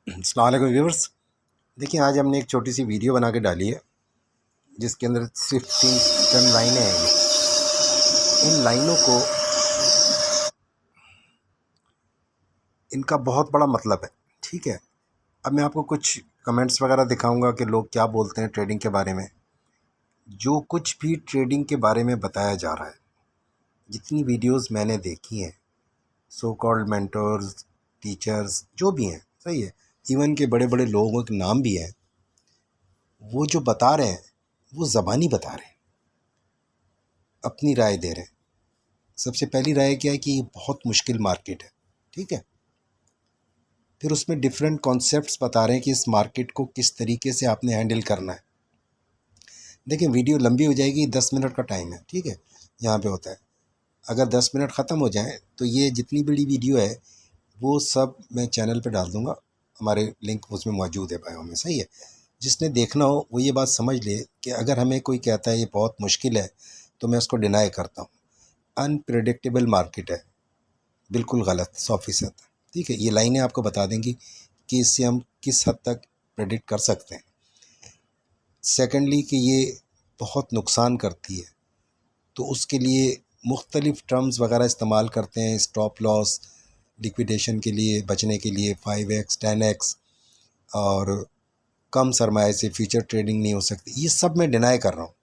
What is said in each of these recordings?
अस्सलाम वालेकुम व्यूअर्स। देखिए, आज हमने एक छोटी सी वीडियो बना के डाली है जिसके अंदर सिर्फ 3 चंद लाइनें हैं। इन लाइनों को, इनका बहुत बड़ा मतलब है। ठीक है, अब मैं आपको कुछ कमेंट्स वगैरह दिखाऊंगा कि लोग क्या बोलते हैं ट्रेडिंग के बारे में। जो कुछ भी ट्रेडिंग के बारे में बताया जा रहा है, जितनी वीडियोस मैंने देखी हैं, सो कॉल्ड मेंटर्स, टीचर्स जो भी हैं, सही है, इवन के बड़े बड़े लोगों के नाम भी हैं, वो जो बता रहे हैं वो ज़बानी बता रहे हैं, अपनी राय दे रहे हैं। सबसे पहली राय क्या है कि ये बहुत मुश्किल मार्केट है। ठीक है, फिर उसमें डिफरेंट कॉन्सेप्ट्स बता रहे हैं कि इस मार्केट को किस तरीके से आपने हैंडल करना है। देखिए, वीडियो लंबी हो जाएगी, 10 मिनट का टाइम है। ठीक है, यहाँ पे होता है, अगर 10 मिनट ख़त्म हो जाए तो ये जितनी बड़ी वीडियो है वो सब मैं चैनल पे डाल दूँगा, हमारे लिंक उसमें मौजूद है बायो में। सही है, जिसने देखना हो वो ये बात समझ ले कि अगर हमें कोई कहता है ये बहुत मुश्किल है तो मैं उसको डिनाई करता हूँ। अनप्रेडिक्टेबल मार्केट है, बिल्कुल गलत, 100%। ठीक है, ये लाइनें आपको बता देंगी कि इससे हम किस हद तक प्रेडिक्ट कर सकते हैं। सेकेंडली कि ये बहुत नुकसान करती है, तो उसके लिए मुख्तलिफ़ टर्म्स वगैरह इस्तेमाल करते हैं। स्टॉप लॉस, लिक्विडेशन के लिए, बचने के लिए 5x 10x, और कम सरमाए से फ्यूचर ट्रेडिंग नहीं हो सकती। ये सब मैं डिनाई कर रहा हूँ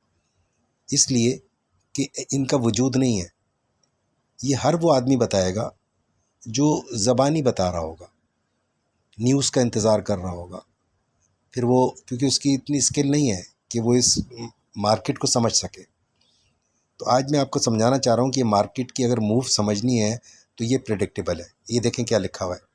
इसलिए कि इनका वजूद नहीं है। ये हर वो आदमी बताएगा जो ज़बानी बता रहा होगा, न्यूज़ का इंतज़ार कर रहा होगा। फिर वो, क्योंकि उसकी इतनी स्किल नहीं है कि वो इस मार्केट को समझ सके। तो आज मैं आपको समझाना चाह रहा हूँ कि मार्केट की अगर मूव समझनी है तो ये प्रेडिक्टेबल है। ये देखें क्या लिखा हुआ है।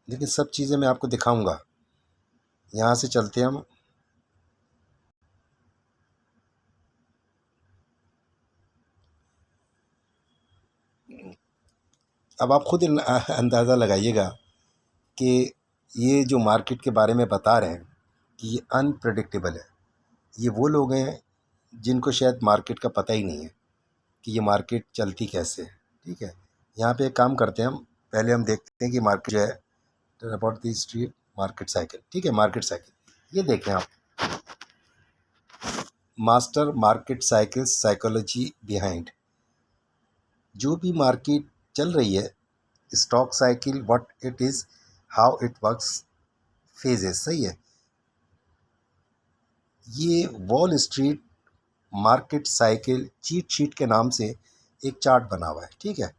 लेकिन सब चीज़ें मैं आपको दिखाऊंगा। यहाँ से चलते हम, अब आप खुद अंदाज़ा लगाइएगा कि ये जो मार्केट के बारे में बता रहे हैं कि ये अनप्रडिक्टेबल है, ये वो लोग हैं जिनको शायद मार्केट का पता ही नहीं है कि ये मार्केट चलती कैसे है। ठीक है, यहाँ पे एक काम करते हैं हम, पहले हम देखते हैं कि मार्केट जो है, about the street market cycle. ठीक है, मार्केट साइकिल ये देखें आप, master market cycle psychology behind. जो भी मार्केट चल रही है, stock cycle what it is, how it works, phases. सही है, ये wall street market cycle cheat sheet के नाम से एक चार्ट बना हुआ है। ठीक है,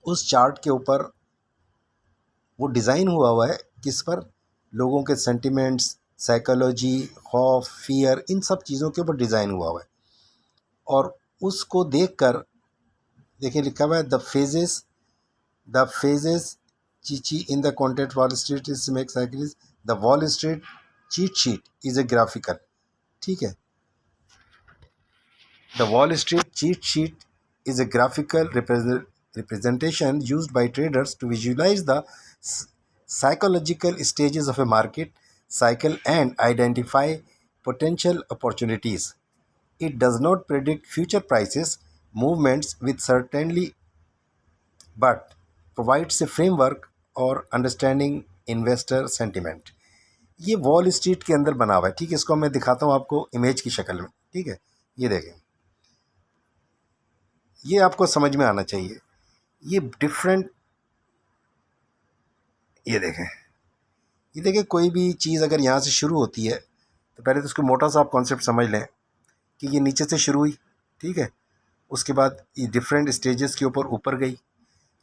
उस चार्ट के ऊपर वो डिज़ाइन हुआ है किस पर, लोगों के सेंटिमेंट्स, साइकोलॉजी, खौफ, फियर, इन सब चीज़ों के ऊपर डिज़ाइन हुआ है। और उसको देखकर देखिए लिखा हुआ है the phases Chichi in the content wall street is make cycle, the wall street cheat sheet is a graphical. ठीक है, the wall street cheat sheet is a graphical representation used by traders to visualize the psychological stages of a market cycle and identify potential opportunities. It does not predict future prices movements with certainty, but provides a framework और understanding investor sentiment. ये wall street के अंदर बना हुआ है। ठीक है, इसको मैं दिखाता हूँ आपको इमेज की शक्ल में। ठीक है, ये देखें, ये आपको समझ में आना चाहिए। ये डिफरेंट, ये देखें कोई भी चीज़ अगर यहाँ से शुरू होती है तो पहले तो उसको मोटा सा आप कॉन्सेप्ट समझ लें कि ये नीचे से शुरू हुई। ठीक है, उसके बाद ये डिफरेंट स्टेजेस के ऊपर ऊपर गई।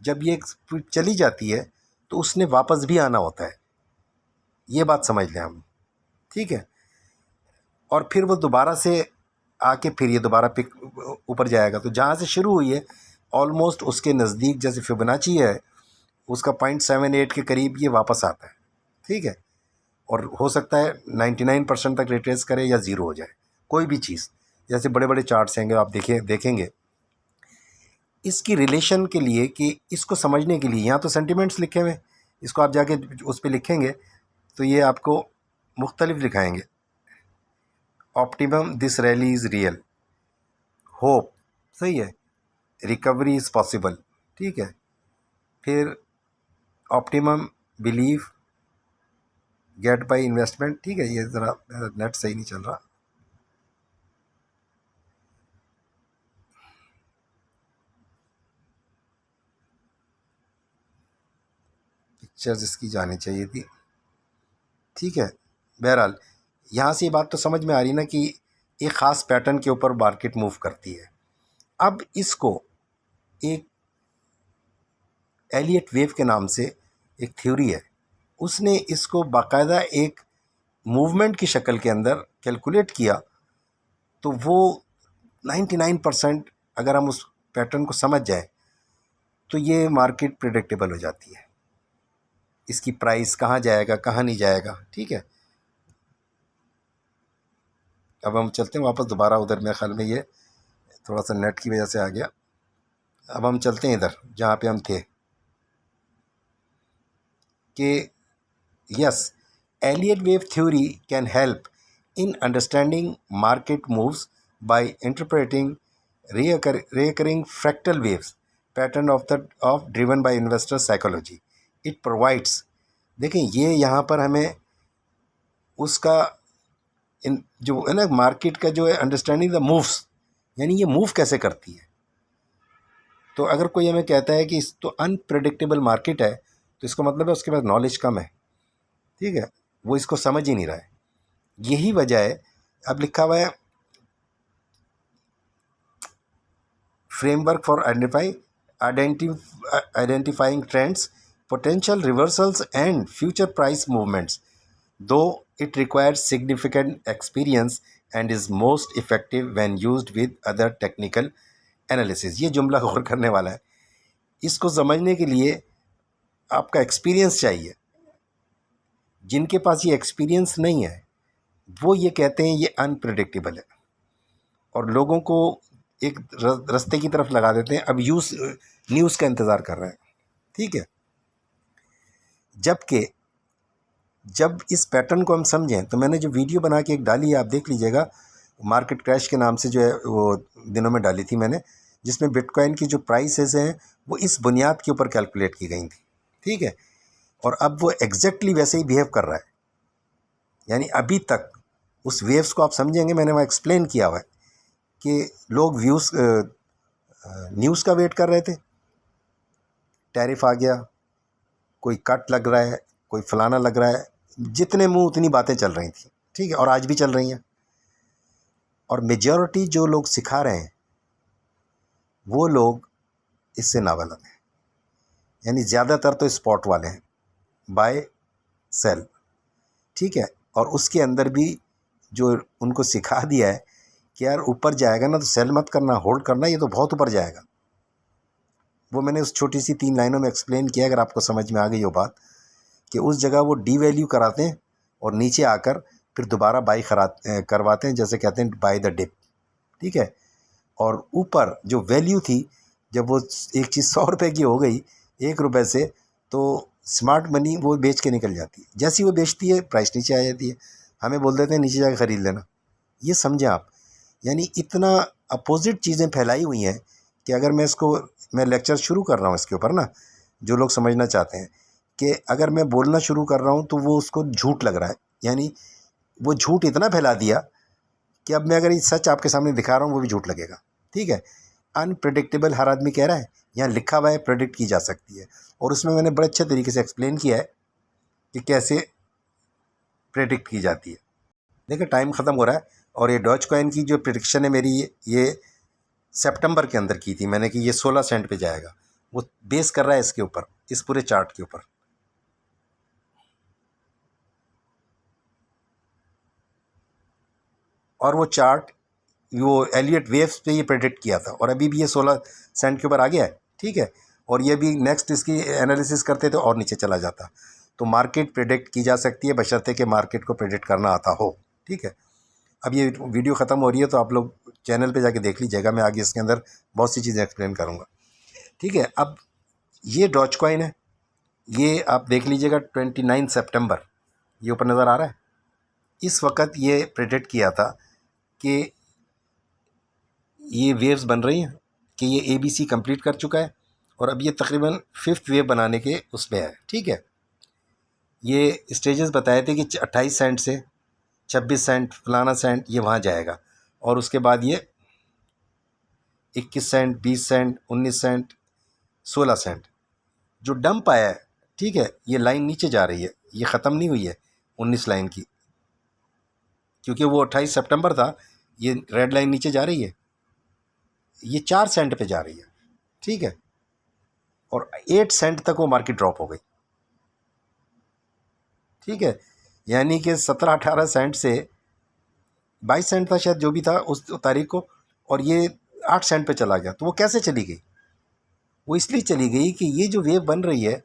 जब ये चली जाती है तो उसने वापस भी आना होता है, ये बात समझ लें हम। ठीक है, और फिर वो दोबारा से आके फिर ये दोबारा पिक ऊपर जाएगा। तो जहाँ से शुरू हुई है ऑलमोस्ट उसके नज़दीक, जैसे फिबोनाची है उसका 0.78 के करीब ये वापस आता है। ठीक है, और हो सकता है 99% तक रिट्रेस करे या ज़ीरो हो जाए, कोई भी चीज़। जैसे बड़े बड़े चार्ट्स हैं, आप देखेंगे इसकी रिलेशन के लिए कि इसको समझने के लिए यहाँ तो सेंटिमेंट्स लिखे हुए हैं, इसको आप जाके उस पर लिखेंगे तो ये आपको मुख्तलिफ दिखाएंगे। Optimum this rally is real, hope सही है, रिकवरी इज़ पॉसिबल, ठीक है। फिर optimum believe get by investment, ठीक है। ये ज़रा नेट सही नहीं चल रहा, पिक्चर्स इसकी जानी चाहिए थी, ठीक है। बहरहाल यहाँ से ये बात तो समझ में आ रही ना कि एक ख़ास पैटर्न के ऊपर मार्केट मूव करती है। अब इसको एक एलियट वेव के नाम से एक थ्योरी है, उसने इसको बाकायदा एक मूवमेंट की शक्ल के अंदर कैलकुलेट किया, तो वो 99% अगर हम उस पैटर्न को समझ जाएं तो ये मार्केट प्रेडिक्टेबल हो जाती है। इसकी प्राइस कहाँ जाएगा कहाँ नहीं जाएगा, ठीक है। अब हम चलते हैं वापस दोबारा उधर, मेरे ख्याल में ये थोड़ा सा नेट की वजह से आ गया। अब हम चलते हैं इधर जहाँ पे हम थे कि yes, Elliott wave theory can help in understanding market moves by interpreting recurring fractal waves pattern of driven by investor psychology. It provides, देखें ये यहाँ पर हमें उसका इन जो है ना मार्केट का जो है अंडरस्टैंडिंग द मूव्स, यानी ये मूव कैसे करती है। तो अगर कोई हमें कहता है कि इस तो अनप्रेडिक्टेबल मार्केट है, तो इसका मतलब है उसके पास नॉलेज कम है, ठीक है, वो इसको समझ ही नहीं रहा है। यही वजह है, अब लिखा हुआ है framework for identifying trends, potential reversals and future price movements, though it requires significant experience and is most effective when used with other technical analysis. ये जुमला गौर करने वाला है, इसको समझने के लिए आपका एक्सपीरियंस चाहिए। जिनके पास ये एक्सपीरियंस नहीं है वो ये कहते हैं ये अनप्रेडिक्टेबल है और लोगों को एक रास्ते की तरफ लगा देते हैं। अब न्यूज़ का इंतज़ार कर रहे हैं, ठीक है। जबकि जब इस पैटर्न को हम समझें, तो मैंने जो वीडियो बना के एक डाली है, आप देख लीजिएगा, मार्केट क्रैश के नाम से जो है वो दिनों में डाली थी मैंने, जिसमें बिटकॉइन की जो प्राइसेस हैं वो इस बुनियाद के ऊपर कैलकुलेट की गई थी, ठीक है। और अब वो एग्जैक्टली वैसे ही बिहेव कर रहा है, यानी अभी तक उस वेव्स को आप समझेंगे, मैंने वहाँ एक्सप्लेन किया हुआ है कि लोग न्यूज़ का वेट कर रहे थे, टैरिफ आ गया, कोई कट लग रहा है, कोई फलाना लग रहा है, जितने मुंह उतनी बातें चल रही थी, ठीक है, और आज भी चल रही हैं। और मेजॉरिटी जो लोग सिखा रहे हैं वो लोग इससे नावालग हैं, यानी ज़्यादातर तो स्पॉट वाले हैं, बाय सेल, ठीक है। और उसके अंदर भी जो उनको सिखा दिया है कि यार ऊपर जाएगा ना तो सेल मत करना, होल्ड करना, ये तो बहुत ऊपर जाएगा। वो मैंने उस छोटी सी 3 लाइनों में एक्सप्लेन किया, अगर आपको समझ में आ गई वो बात, कि उस जगह वो डी वैल्यू कराते हैं और नीचे आकर फिर दोबारा बाई करवाते हैं, जैसे कहते हैं बाय द डिप, ठीक है। और ऊपर जो वैल्यू थी, जब वो एक चीज़ 100 रुपये की हो गई 1 रुपये से, तो स्मार्ट मनी वो बेच के निकल जाती है। जैसी वो बेचती है प्राइस नीचे आ जाती है, हमें बोल देते हैं नीचे जाकर ख़रीद लेना। ये समझें आप, यानी इतना अपोजिट चीज़ें फैलाई हुई हैं कि अगर मैं लेक्चर शुरू कर रहा हूँ इसके ऊपर ना, जो लोग समझना चाहते हैं कि अगर मैं बोलना शुरू कर रहा हूँ तो वो उसको झूठ लग रहा है, यानी वो झूठ इतना फैला दिया कि अब मैं अगर ये सच आपके सामने दिखा रहा हूँ वो भी झूठ लगेगा, ठीक है। अनप्रेडिक्टेबल हर आदमी कह रहा है, यहाँ लिखा हुआ है प्रेडिक्ट की जा सकती है, और उसमें मैंने बड़े अच्छे तरीके से एक्सप्लेन किया है कि कैसे प्रेडिक्ट की जाती है। देखिए टाइम ख़त्म हो रहा है, और ये डॉज कॉइन की जो प्रेडिक्शन है मेरी, ये सितंबर के अंदर की थी मैंने कि ये 16 सेंट पे जाएगा, वो बेस कर रहा है इसके ऊपर, इस पूरे चार्ट के ऊपर। और वो चार्ट वो एलियट वेव्स पे ये प्रेडिक्ट किया था, और अभी भी ये 16 सेंट के ऊपर आ गया है, ठीक है। और ये भी नेक्स्ट इसकी एनालिसिस करते थे और नीचे चला जाता। तो मार्केट प्रेडिक्ट की जा सकती है बशर्ते कि मार्केट को प्रेडिक्ट करना आता हो, ठीक है। अब ये वीडियो ख़त्म हो रही है तो आप लोग चैनल पे जाके देख लीजिएगा, मैं आगे इसके अंदर बहुत सी चीज़ें एक्सप्लेन करूँगा। ठीक है। अब ये डॉज कॉइन है, ये आप देख लीजिएगा 29 सितंबर, ये ऊपर नज़र आ रहा है। इस वक्त ये प्रेडिक्ट किया था कि ये वेव्स बन रही हैं, कि ये ABC कंप्लीट कर चुका है और अब ये तकरीबन 5th वेव बनाने के उस पर है। ठीक है। ये स्टेजेस बताए थे कि 28 सेंट से 26 सेंट फलाना सेंट ये वहाँ जाएगा, और उसके बाद ये 21 सेंट, 20 सेंट, 19 सेंट, 16 सेंट जो डंप आया है। ठीक है। ये लाइन नीचे जा रही है, ये ख़त्म नहीं हुई है 19 लाइन की, क्योंकि वो 28 सितंबर था। ये रेड लाइन नीचे जा रही है, ये 4 सेंट पे जा रही है। ठीक है। और 8 सेंट तक वो मार्केट ड्रॉप हो गई। ठीक है। यानी कि 17-18 सेंट से 22 सेंट था शायद, जो भी था उस तारीख को, और ये 8 सेंट पे चला गया। तो वो कैसे चली गई? वो इसलिए चली गई कि ये जो वेव बन रही है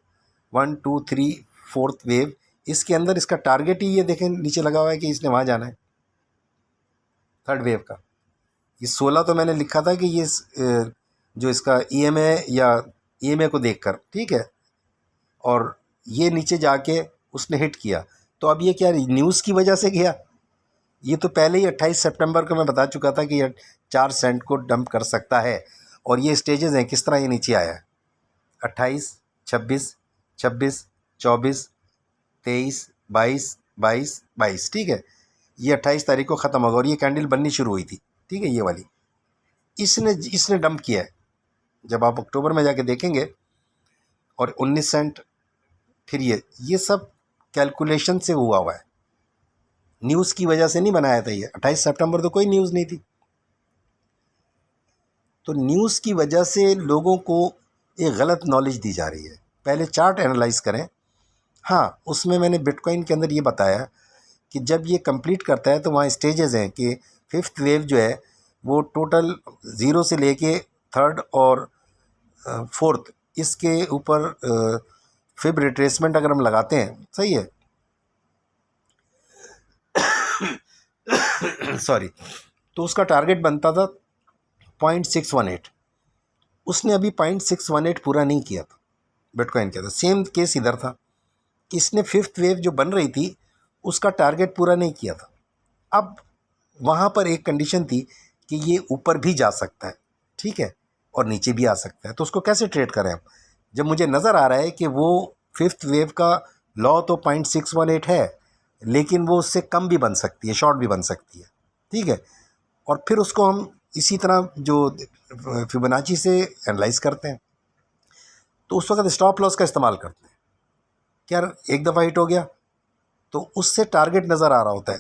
1 2 3 4th वेव, इसके अंदर इसका टारगेट ही ये देखें नीचे लगा हुआ है कि इसने वहाँ जाना है 3rd वेव का। ये 16 तो मैंने लिखा था कि ये जो इसका EMA या EMA को देखकर, ठीक है, और ये नीचे जाके उसने हिट किया। तो अब ये क्या न्यूज़ की वजह से गया? ये तो पहले ही 28 सितंबर को मैं बता चुका था कि ये 4 सेंट को डंप कर सकता है। और ये स्टेजेस हैं किस तरह ये नीचे आया है, 28, 26, 26, 24, 23, 22, 22, 22। ठीक है। ये 28 तारीख को ख़त्म होगा और ये कैंडल बननी शुरू हुई थी। ठीक है। ये वाली इसने डंप किया है। जब आप अक्टूबर में जाके देखेंगे, और 19 सेंट, फिर ये सब कैलकुलेशन से हुआ हुआ है, न्यूज़ की वजह से नहीं बनाया था ये। 28 सितंबर तो कोई न्यूज़ नहीं थी। तो न्यूज़ की वजह से लोगों को एक गलत नॉलेज दी जा रही है। पहले चार्ट एनालाइज करें। हाँ, उसमें मैंने बिटकॉइन के अंदर ये बताया कि जब ये कंप्लीट करता है तो वहाँ स्टेजेस हैं कि 5th वेव जो है वो टोटल 0 से लेके 3rd और 4th, इसके ऊपर फिब रिट्रेसमेंट अगर हम लगाते हैं, सही है, सॉरी, तो उसका टारगेट बनता था 0.618। उसने अभी 0.618 पूरा नहीं किया था बिटकॉइन के अंदर। सेम केस इधर था कि इसने 5th वेव जो बन रही थी उसका टारगेट पूरा नहीं किया था। अब वहाँ पर एक कंडीशन थी कि ये ऊपर भी जा सकता है, ठीक है, और नीचे भी आ सकता है। तो उसको कैसे ट्रेड करें हम, जब मुझे नज़र आ रहा है कि वो 5th वेव का लॉ तो 0.618 है, लेकिन वो उससे कम भी बन सकती है, शॉर्ट भी बन सकती है। ठीक है। और फिर उसको हम इसी तरह जो फिबोनाची से एनालाइज करते हैं, तो उस वक्त स्टॉप लॉस का इस्तेमाल करते हैं। क्या एक दफ़ा हिट हो गया तो उससे टारगेट नज़र आ रहा होता है,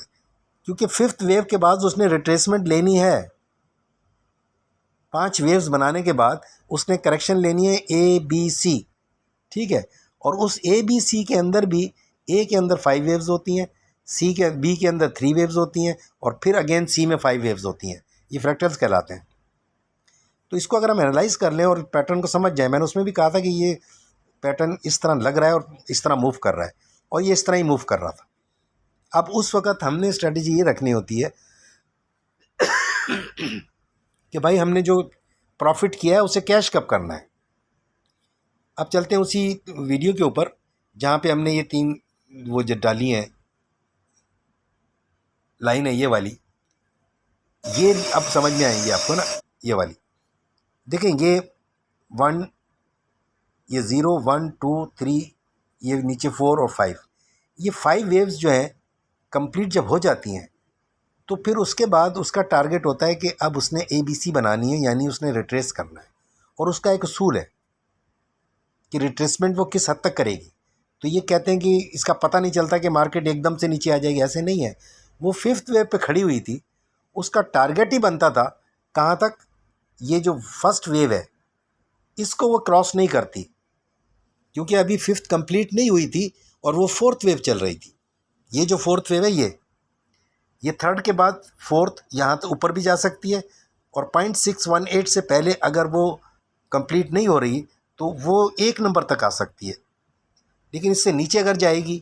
क्योंकि 5th वेव के बाद उसने रिट्रेसमेंट लेनी है। 5 वेव्स बनाने के बाद उसने करेक्शन लेनी है ABC। ठीक है। और उस ABC के अंदर भी A के अंदर 5 वेव्स होती हैं, B के अंदर 3 वेव्स होती हैं, और फिर अगेन C में 5 वेव्स होती हैं। ये फ्रैक्टल्स कहलाते हैं। तो इसको अगर हम एनालाइज कर लें और पैटर्न को समझ जाए, मैंने उसमें भी कहा था कि ये पैटर्न इस तरह लग रहा है और इस तरह मूव कर रहा है, और ये इस तरह ही मूव कर रहा था। अब उस वक़्त हमने स्ट्रेटजी ये रखनी होती है कि भाई हमने जो प्रॉफिट किया है उसे कैश कब करना है। अब चलते हैं उसी वीडियो के ऊपर जहाँ पे हमने ये 3 वो जो डाली हैं लाइन है, ये वाली, ये अब समझ में आएंगी आपको ना। ये वाली देखें, ये 1, ये 0 1 2 3, ये नीचे 4 और 5, ये 5 वेव्स जो हैं कंप्लीट जब हो जाती हैं तो फिर उसके बाद उसका टारगेट होता है कि अब उसने ABC बनानी है, यानी उसने रिट्रेस करना है। और उसका एक उसूल है कि रिट्रेसमेंट वो किस हद तक करेगी। तो ये कहते हैं कि इसका पता नहीं चलता कि मार्केट एकदम से नीचे आ जाएगी, ऐसे नहीं है। वो 5th वेव पे खड़ी हुई थी, उसका टारगेट ही बनता था कहाँ तक, ये जो 1st वेव है इसको वो क्रॉस नहीं करती, क्योंकि अभी 5th कंप्लीट नहीं हुई थी और वो 4th वेव चल रही थी। ये जो 4th वेव है, ये 3rd के बाद 4th यहाँ तो ऊपर भी जा सकती है, और 0.618 से पहले अगर वो कंप्लीट नहीं हो रही तो वो 1 नंबर तक आ सकती है। लेकिन इससे नीचे अगर जाएगी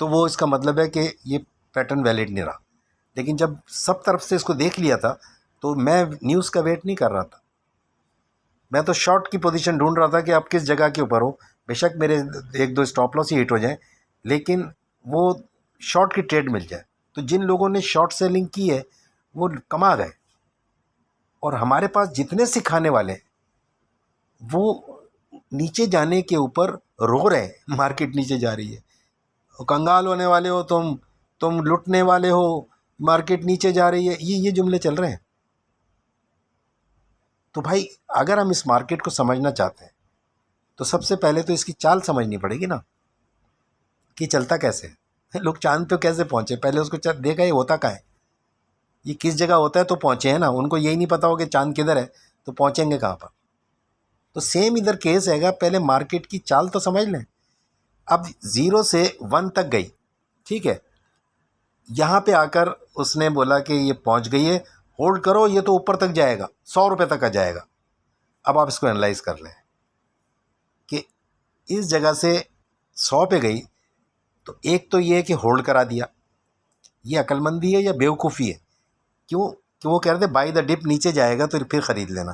तो वो इसका मतलब है कि ये पैटर्न वैलिड नहीं रहा। लेकिन जब सब तरफ से इसको देख लिया था तो मैं न्यूज़ का वेट नहीं कर रहा था, मैं तो शॉर्ट की पोजीशन ढूंढ रहा था कि आप किस जगह के ऊपर हो। बेशक मेरे एक दो स्टॉप लॉस ही हिट हो जाए, लेकिन वो शॉर्ट की ट्रेड मिल जाए। तो जिन लोगों ने शॉर्ट सेलिंग की है वो कमा गए, और हमारे पास जितने सिखाने वाले वो नीचे जाने के ऊपर रो रहे हैं, मार्केट नीचे जा रही है, कंगाल होने वाले हो तुम लुटने वाले हो, मार्केट नीचे जा रही है, ये जुमले चल रहे हैं। तो भाई अगर हम इस मार्केट को समझना चाहते हैं तो सबसे पहले तो इसकी चाल समझनी पड़ेगी ना, कि चलता कैसे है। लोग चांद पे कैसे पहुंचे, पहले उसको देखा ये होता कहाँ है, ये किस जगह होता है तो पहुंचे हैं ना। उनको यही नहीं पता हो कि चांद किधर है तो पहुंचेंगे कहाँ पर। तो सेम इधर केस हैगा, पहले मार्केट की चाल तो समझ लें। अब 0 से 1 तक गई, ठीक है, यहाँ पे आकर उसने बोला कि ये पहुँच गई है, होल्ड करो, ये तो ऊपर तक जाएगा, 100 रुपये तक आ जाएगा। अब आप इसको एनालाइज कर लें कि इस जगह से 100 पे गई, तो एक तो ये है कि होल्ड करा दिया, ये अक्लमंदी है या बेवकूफ़ी है। क्यों? कि वो कह रहे थे बाय द डिप नीचे जाएगा तो फिर ख़रीद लेना।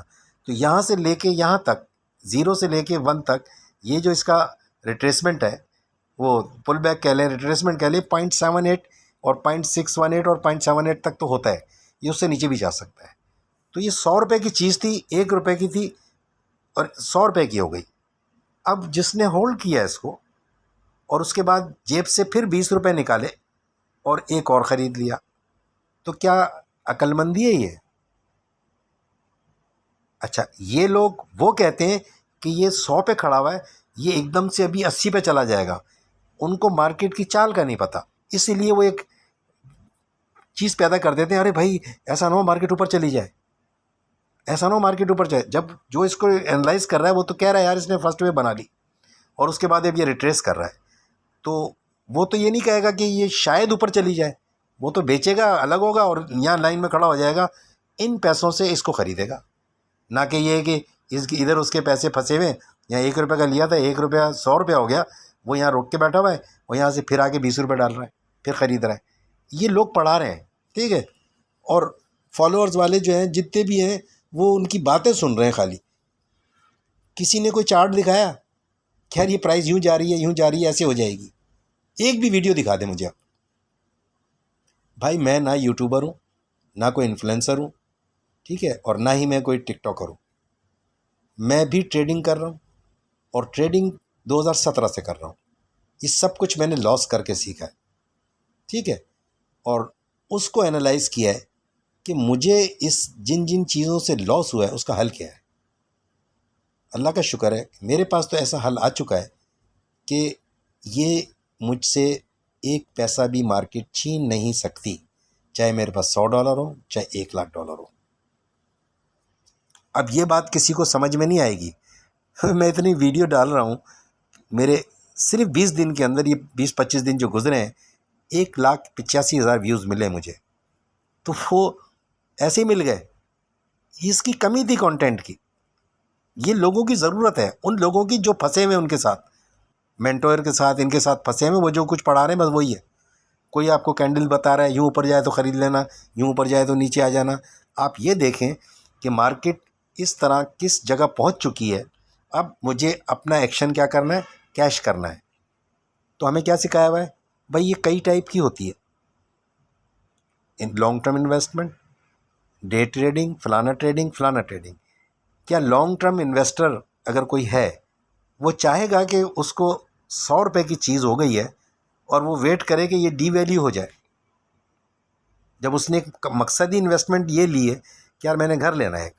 तो यहाँ से लेके यहाँ तक, 0 से लेके 1 तक, ये जो इसका रिट्रेसमेंट है, वो पुल बैक कह लें, रिट्रेसमेंट कह लें, 0.78 और 0.618 और 0.78 तक तो होता है, ये उससे नीचे भी जा सकता है। तो ये 100 रुपये की चीज़ थी, 1 रुपये की थी, और 100 रुपये की हो गई। अब जिसने होल्ड किया इसको और उसके बाद जेब से फिर 20 रुपये निकाले और एक और ख़रीद लिया, तो क्या अक्लमंदी है ये? अच्छा, ये लोग वो कहते हैं कि ये 100 पे खड़ा हुआ है, ये एकदम से अभी 80 पे चला जाएगा। उनको मार्केट की चाल का नहीं पता, इसीलिए वो एक चीज़ पैदा कर देते हैं, अरे भाई ऐसा ना हो मार्केट ऊपर चली जाए, ऐसा ना हो मार्केट ऊपर जाए। जब जो इसको एनालाइज कर रहा है वो तो कह रहा है यार इसने फर्स्ट वे बना ली और उसके बाद अब ये रिट्रेस कर रहा है, तो वो तो ये नहीं कहेगा कि ये शायद ऊपर चली जाए, वो तो बेचेगा अलग होगा और यहाँ लाइन में खड़ा हो जाएगा, इन पैसों से इसको ख़रीदेगा। ना कि ये कि इसके इधर उसके पैसे फंसे हुए, यहाँ 1 रुपये का लिया था, 1 रुपया 100 रुपया हो गया, वो यहाँ रोक के बैठा हुआ है और यहाँ से फिर आके 20 रुपये डाल रहा है, फिर ख़रीद रहा है। ये लोग पढ़ा रहे हैं, ठीक है, और फॉलोअर्स वाले जो हैं जितने भी हैं वो उनकी बातें सुन रहे हैं खाली। किसी ने कोई चार्ट दिखाया, खैर ये प्राइस यूँ जा रही है, यूँ जा रही है, ऐसे हो जाएगी, एक भी वीडियो दिखा दे मुझे आप। भाई मैं ना यूट्यूबर हूँ, ना कोई इन्फ्लुएंसर हूँ, ठीक है, और ना ही मैं कोई टिकटॉकर हूँ। मैं भी ट्रेडिंग कर रहा हूँ और ट्रेडिंग 2017 से कर रहा हूँ। ये सब कुछ मैंने लॉस करके सीखा है, ठीक है, और उसको एनालाइज़ किया है कि मुझे इस जिन जिन चीज़ों से लॉस हुआ है उसका हल क्या है। अल्लाह का शुक्र है मेरे पास तो ऐसा हल आ चुका है कि ये मुझसे एक पैसा भी मार्केट छीन नहीं सकती, चाहे मेरे पास $100 हो, चाहे $1,00,000 हो। अब ये बात किसी को समझ में नहीं आएगी। मैं इतनी वीडियो डाल रहा हूँ, मेरे सिर्फ 20 दिन के अंदर, ये 20-25 दिन जो गुजरे हैं, 1,85,000 व्यूज़ मिले मुझे, तो वो ऐसे ही मिल गए। इसकी कमी थी कंटेंट की, ये लोगों की ज़रूरत है, उन लोगों की जो फंसे हुए उनके साथ, मेंटोर के साथ, इनके साथ फंसे हुए, वो जो कुछ पढ़ा रहे हैं बस वही है। कोई आपको कैंडल बता रहा है यूँ ऊपर जाए तो ख़रीद लेना, यूँ ऊपर जाए तो नीचे आ जाना। आप ये देखें कि मार्केट इस तरह किस जगह पहुंच चुकी है। अब मुझे अपना एक्शन क्या करना है, कैश करना है। तो हमें क्या सिखाया हुआ है भाई, ये कई टाइप की होती है, in long term investment, day trading, फलाना ट्रेडिंग, फलाना ट्रेडिंग। क्या लॉन्ग टर्म इन्वेस्टर अगर कोई है, वो चाहेगा कि उसको 100 रुपये की चीज़ हो गई है और वो वेट करे कि ये डी वैल्यू हो जाए, जब उसने एक मकसदी इन्वेस्टमेंट ये ली है कि यार मैंने घर लेना है,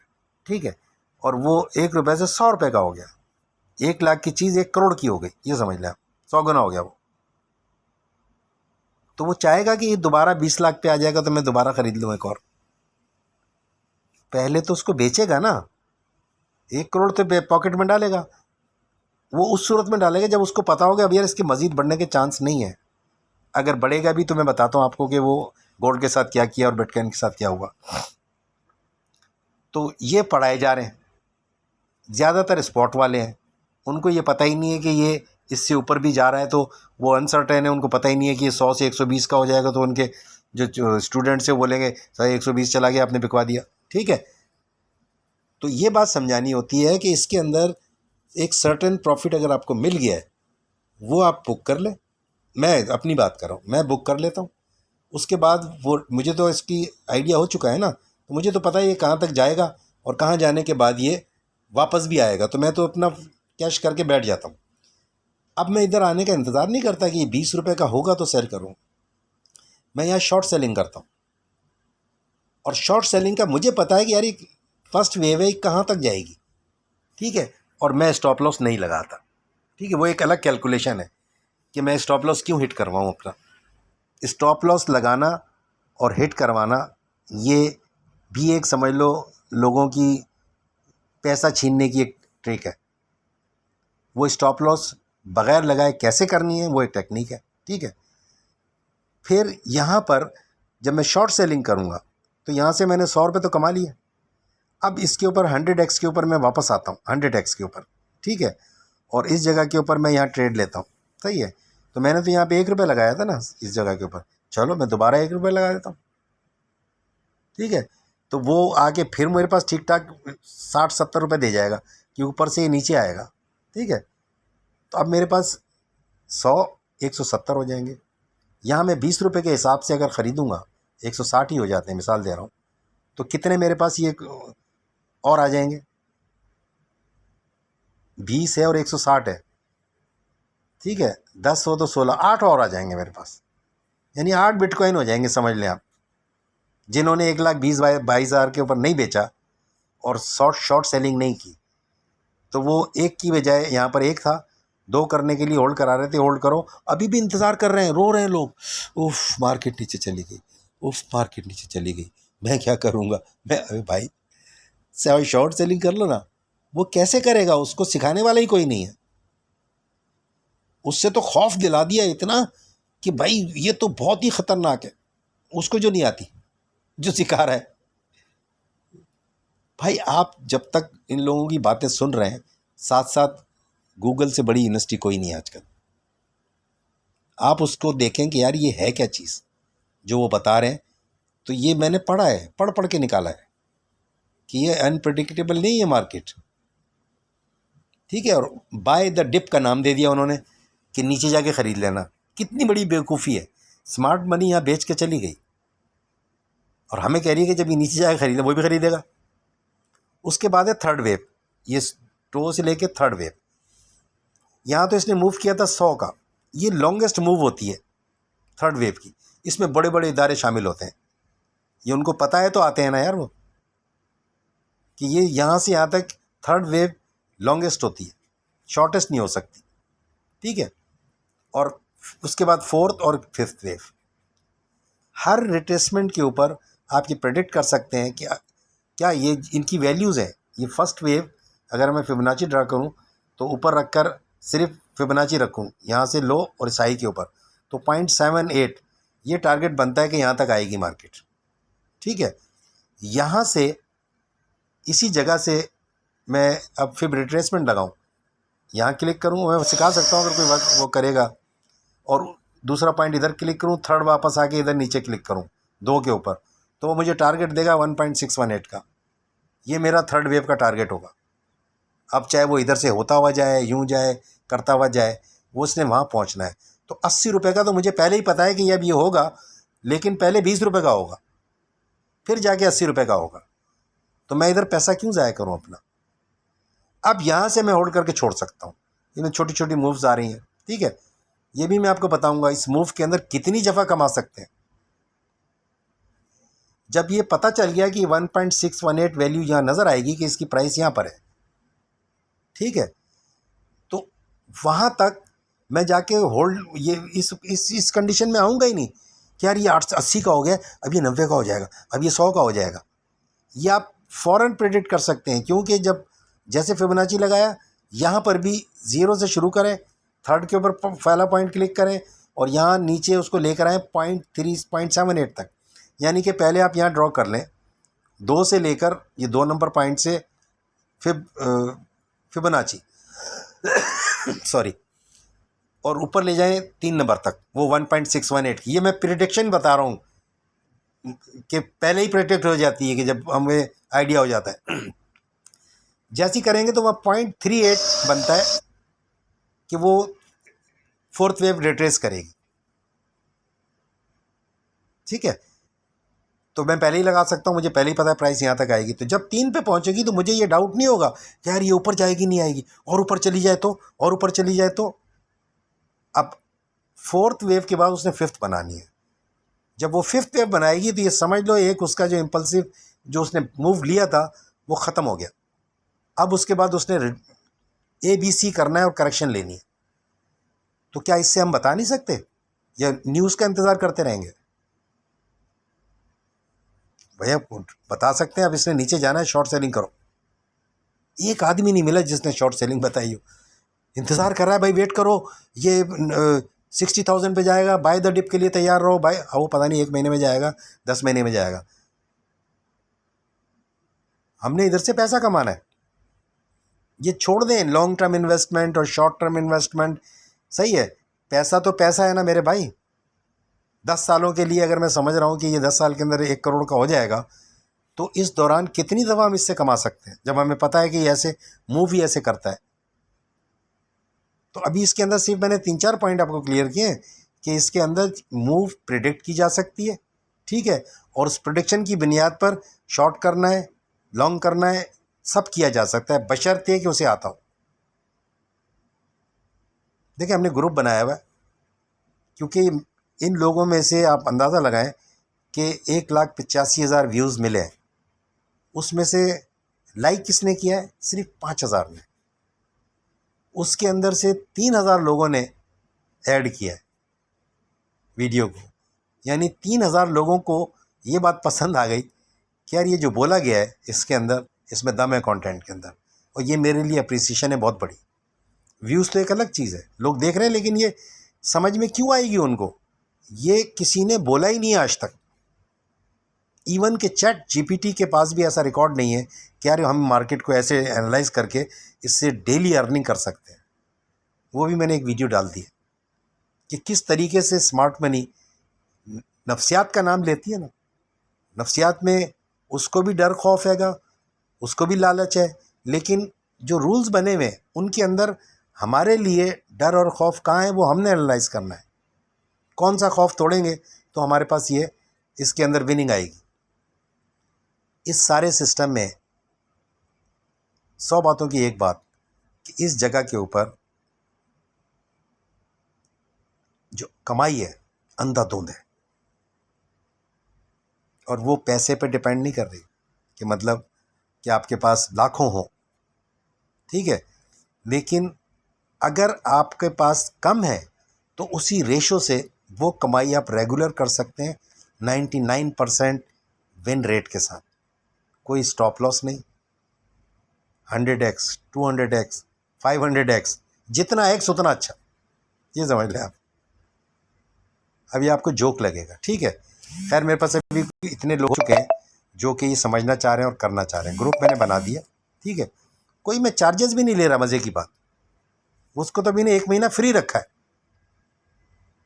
ठीक है, और वो 1 रुपये से 100 रुपये का हो गया, 1 लाख की चीज़ 1 करोड़ की हो गई, ये समझ लें आप, 100 गुना हो गया वो। तो वो चाहेगा कि ये दोबारा 20 लाख पे आ जाएगा तो मैं दोबारा ख़रीद लूँ एक और। पहले तो उसको बेचेगा ना, 1 करोड़ तो पॉकेट में डालेगा, वो उस सूरत में डालेगा जब उसको पता होगा अब यार इसके मज़ीद बढ़ने के चांस नहीं है। अगर बढ़ेगा भी तो मैं बताता हूँ आपको कि वो गोल्ड के साथ क्या किया और बिटकॉइन के साथ क्या हुआ। तो ये पढ़ाए जा रहे हैं, ज़्यादातर स्पॉट वाले हैं, उनको ये पता ही नहीं है कि ये इससे ऊपर भी जा रहा है, तो वो अनसर्टेन है, उनको पता ही नहीं है कि ये 100 से 120 का हो जाएगा, तो उनके जो स्टूडेंट्स हैं वो बोलेंगे सर 120 चला गया, आपने बिकवा दिया, ठीक है। तो ये बात समझानी होती है कि इसके अंदर एक सर्टेन प्रॉफिट अगर आपको मिल गया है वो आप बुक कर लें। मैं अपनी बात कर रहा हूँ, मैं बुक कर लेता हूँ। उसके बाद वो मुझे तो इसकी आइडिया हो चुका है ना, तो मुझे तो पता है ये कहाँ तक जाएगा और कहाँ जाने के बाद ये वापस भी आएगा, तो मैं तो अपना कैश करके बैठ जाता हूँ। अब मैं इधर आने का इंतज़ार नहीं करता कि 20 रुपये का होगा तो सेल करूँ। मैं यहाँ शॉर्ट सेलिंग करता हूँ, और शॉर्ट सेलिंग का मुझे पता है कि यार ये फर्स्ट वेव है, कहाँ तक जाएगी, ठीक है। और मैं स्टॉप लॉस नहीं लगाता, ठीक है। वो एक अलग कैलकुलेशन है कि मैं स्टॉप लॉस क्यों हिट करवाऊँ अपना। स्टॉप लॉस लगाना और हिट करवाना ये भी एक समझ लो लोगों की पैसा छीनने की एक ट्रिक है। वो स्टॉप लॉस बग़ैर लगाए कैसे करनी है वो एक टेक्निक है, ठीक है। फिर यहाँ पर जब मैं शॉर्ट सेलिंग करूँगा तो यहाँ से मैंने 100 रुपये तो कमा लिए। अब इसके ऊपर 100x के ऊपर मैं वापस आता हूँ, 100x के ऊपर, ठीक है। और इस जगह के ऊपर मैं यहाँ ट्रेड लेता हूँ, सही है। तो मैंने तो यहाँ पे 1 रुपये लगाया था ना इस जगह के ऊपर, चलो मैं दोबारा 1 रुपये लगा देता हूँ, ठीक है। तो वो आके फिर मेरे पास ठीक ठाक 60-70 रुपये दे जाएगा कि ऊपर से ये नीचे आएगा, ठीक है। तो अब मेरे पास 100-170 हो जाएंगे। यहाँ मैं 20 रुपये के हिसाब से अगर ख़रीदूँगा 160 ही हो जाते हैं, मिसाल दे रहा हूँ। तो कितने मेरे पास ये और आ जाएंगे, 20 है और 160 है, ठीक है। 10 हो तो 16, 8 और आ जाएंगे मेरे पास, यानी 8 बिटकॉइन हो जाएंगे, समझ लें आप। जिन्होंने 1,22,000 के ऊपर नहीं बेचा और शॉर्ट सेलिंग नहीं की, तो वो एक की बजाय यहाँ पर एक था, 2 करने के लिए होल्ड करा रहे थे, होल्ड करो, अभी भी इंतज़ार कर रहे हैं, रो रहे हैं लोग, उफ मार्केट नीचे चली गई, उफ मार्केट नीचे चली गई, मैं क्या करूँगा। मैं अरे भाई शॉर्ट सेलिंग कर लो ना। वो कैसे करेगा, उसको सिखाने वाला ही कोई नहीं है। उससे तो खौफ दिला दिया इतना कि भाई ये तो बहुत ही ख़तरनाक है, उसको जो नहीं आती, जो सिखा रहा है। भाई आप जब तक इन लोगों की बातें सुन रहे हैं, साथ साथ गूगल से बड़ी यूनिवर्सिटी कोई नहीं है आजकल। आप उसको देखें कि यार ये है क्या चीज़ जो वो बता रहे हैं। तो ये मैंने पढ़ा है, पढ़ पढ़ के निकाला है कि ये अनप्रेडिक्टेबल नहीं है मार्केट, ठीक है। और बाय द डिप का नाम दे दिया उन्होंने कि नीचे जाके ख़रीद लेना। कितनी बड़ी बेवकूफ़ी है। स्मार्ट मनी यहाँ बेच के चली गई और हमें कह रही है कि जब ये नीचे जाके ख़रीदे वो भी ख़रीदेगा। उसके बाद है थर्ड वेव, ये टो से लेके थर्ड वेव। यहाँ तो इसने मूव किया था 100 का, ये लॉन्गेस्ट मूव होती है थर्ड वेव की। इसमें बड़े बड़े इदारे शामिल होते हैं, ये उनको पता है तो आते हैं ना यार वो, कि ये यहाँ से यहाँ तक थर्ड वेव लॉन्गेस्ट होती है, शॉर्टेस्ट नहीं हो सकती, ठीक है। और उसके बाद फोर्थ और फिफ्थ वेव। हर रिट्रेसमेंट के ऊपर आप ये प्रेडिक्ट कर सकते हैं कि क्या ये इनकी वैल्यूज़ हैं। ये फर्स्ट वेव अगर मैं फिबोनाची ड्रा करूं तो ऊपर रखकर सिर्फ फिबोनाची रखूं यहाँ से लो और इस हाई के ऊपर, तो 0.78 ये टारगेट बनता है कि यहाँ तक आएगी मार्केट, ठीक है। यहाँ से इसी जगह से मैं अब फिर रिट्रेसमेंट लगाऊं, यहाँ क्लिक करूं, मैं सिखा सकता हूं अगर कोई वक्त वो करेगा। और दूसरा पॉइंट इधर क्लिक करूं, थर्ड वापस आके इधर नीचे क्लिक करूं 2 के ऊपर, तो वो मुझे टारगेट देगा 1.618 का। ये मेरा थर्ड वेव का टारगेट होगा। अब चाहे वो इधर से होता हुआ जाए, यूं जाए, करता हुआ जाए, वो उसने वहाँ पहुँचना है। तो 80 रुपये का तो मुझे पहले ही पता है कि अब ये होगा, लेकिन पहले 20 रुपये का होगा, फिर जाके 80 रुपये का होगा। तो मैं इधर पैसा क्यों ज़ाया करूँ अपना। अब यहाँ से मैं होल्ड करके छोड़ सकता हूँ। इनमें छोटी छोटी मूव्स आ रही हैं, ठीक है। ये भी मैं आपको बताऊँगा इस मूव के अंदर कितनी जफ़ा कमा सकते हैं। जब ये पता चल गया कि 1.618 वैल्यू यहाँ नज़र आएगी कि इसकी प्राइस यहाँ पर है, ठीक है, तो वहाँ तक मैं जाके होल्ड ये इस कंडीशन में आऊँगा ही नहीं कि यार ये 80 का हो गया, अब ये 90 का हो जाएगा, अब ये 100 का हो जाएगा। ये आप फ़ौरन प्रेडिक्ट कर सकते हैं, क्योंकि जब जैसे फिबोनाची लगाया यहाँ पर भी 0 से शुरू करें, थर्ड के ऊपर पहला पॉइंट क्लिक करें और यहाँ नीचे उसको लेकर आएँ 0.78 तक। यानी कि पहले आप यहाँ ड्रॉ कर लें 2 से लेकर ये 2 नंबर पॉइंट से फिबोनाची सॉरी, और ऊपर ले जाएं 3 नंबर तक, वो 1.618 की। ये मैं प्रिडिक्शन बता रहा हूँ कि पहले ही प्रेडिक्ट हो जाती है कि जब हमें आइडिया हो जाता है। जैसी करेंगे तो वह 0.38 बनता है कि वो फोर्थ वेव रिट्रेस करेगी। ठीक है, तो मैं पहले ही लगा सकता हूँ, मुझे पहले ही पता है प्राइस यहाँ तक आएगी। तो जब 3 पे पहुँचेगी तो मुझे ये डाउट नहीं होगा कि यार ये ऊपर जाएगी नहीं आएगी, और ऊपर चली जाए तो, और ऊपर चली जाए तो। अब फोर्थ वेव के बाद उसने फिफ्थ बनानी है। जब वो फिफ्थ वेव बनाएगी तो ये समझ लो एक उसका जो इम्पल्सिव जो उसने मूव लिया था वो ख़त्म हो गया। अब उसके बाद उसने ABC करना है और करेक्शन लेनी है। तो क्या इससे हम बता नहीं सकते या न्यूज़ का इंतज़ार करते रहेंगे? भैया बता सकते हैं, अब इसने नीचे जाना है, शॉर्ट सेलिंग करो। एक आदमी नहीं मिला जिसने शॉर्ट सेलिंग बताई हो। इंतज़ार कर रहा है भाई, वेट करो, ये 60,000 पे जाएगा, बाय द डिप के लिए तैयार रहो भाई। वो पता नहीं 1 महीने में जाएगा, 10 महीने में जाएगा। हमने इधर से पैसा कमाना है। ये छोड़ दें लॉन्ग टर्म इन्वेस्टमेंट और शॉर्ट टर्म इन्वेस्टमेंट। सही है, पैसा तो पैसा है ना मेरे भाई। 10 सालों के लिए अगर मैं समझ रहा हूँ कि ये 10 साल के अंदर 1 करोड़ का हो जाएगा, तो इस दौरान कितनी दफ़ा हम इससे कमा सकते हैं, जब हमें पता है कि ऐसे मूव ही ऐसे करता है। तो अभी इसके अंदर सिर्फ मैंने 3-4 पॉइंट आपको क्लियर किए हैं कि इसके अंदर मूव प्रिडिक्ट की जा सकती है। ठीक है, और उस प्रिडिक्शन की बुनियाद पर शॉर्ट करना है, लॉन्ग करना है, सब किया जा सकता है, बशर्ते कि उसे आता हो। देखिए हमने ग्रुप बनाया हुआ है, क्योंकि इन लोगों में से आप अंदाज़ा लगाएं कि 1,85,000 व्यूज़ मिले हैं, उसमें से लाइक किसने किया है? सिर्फ 5,000 ने। उसके अंदर से 3,000 लोगों ने ऐड किया है वीडियो को, यानी 3,000 लोगों को ये बात पसंद आ गई कि यार ये जो बोला गया है इसके अंदर, इसमें दम है कंटेंट के अंदर, और ये मेरे लिए अप्रिसिएशन है बहुत बड़ी। व्यूज़ तो एक अलग चीज़ है, लोग देख रहे हैं, लेकिन ये समझ में क्यों आएगी उनको? ये किसी ने बोला ही नहीं आज तक। इवन के चैट GPT के पास भी ऐसा रिकॉर्ड नहीं है कि यार हम मार्केट को ऐसे एनालाइज करके इससे डेली अर्निंग कर सकते हैं। वो भी मैंने एक वीडियो डाल दी है कि किस तरीके से स्मार्ट मनी नफ्सियात का नाम लेती है ना। नफ्सियात में उसको भी डर खौफ हैगा, उसको भी लालच है, लेकिन जो रूल्स बने हुए हैं उनके अंदर हमारे लिए डर और खौफ कहाँ है वो हमने एनालाइज करना है। कौन सा खौफ तोड़ेंगे तो हमारे पास ये इसके अंदर विनिंग आएगी। इस सारे सिस्टम में 100 बातों की एक बात कि इस जगह के ऊपर जो कमाई है अंधाधुंध है, और वो पैसे पे डिपेंड नहीं कर रही कि मतलब कि आपके पास लाखों हो। ठीक है, लेकिन अगर आपके पास कम है तो उसी रेशो से वो कमाई आप रेगुलर कर सकते हैं 99% विन रेट के साथ। कोई स्टॉप लॉस नहीं। 100x 200x 500x, जितना x उतना अच्छा, ये समझ लें आप। अभी आपको जोक लगेगा, ठीक है। खैर मेरे पास अभी इतने लोग हो चुके हैं जो कि ये समझना चाह रहे हैं और करना चाह रहे हैं। ग्रुप मैंने बना दिया, ठीक है। कोई मैं चार्जेस भी नहीं ले रहा, मज़े की बात। उसको तो अभी ने 1 महीना फ्री रखा है,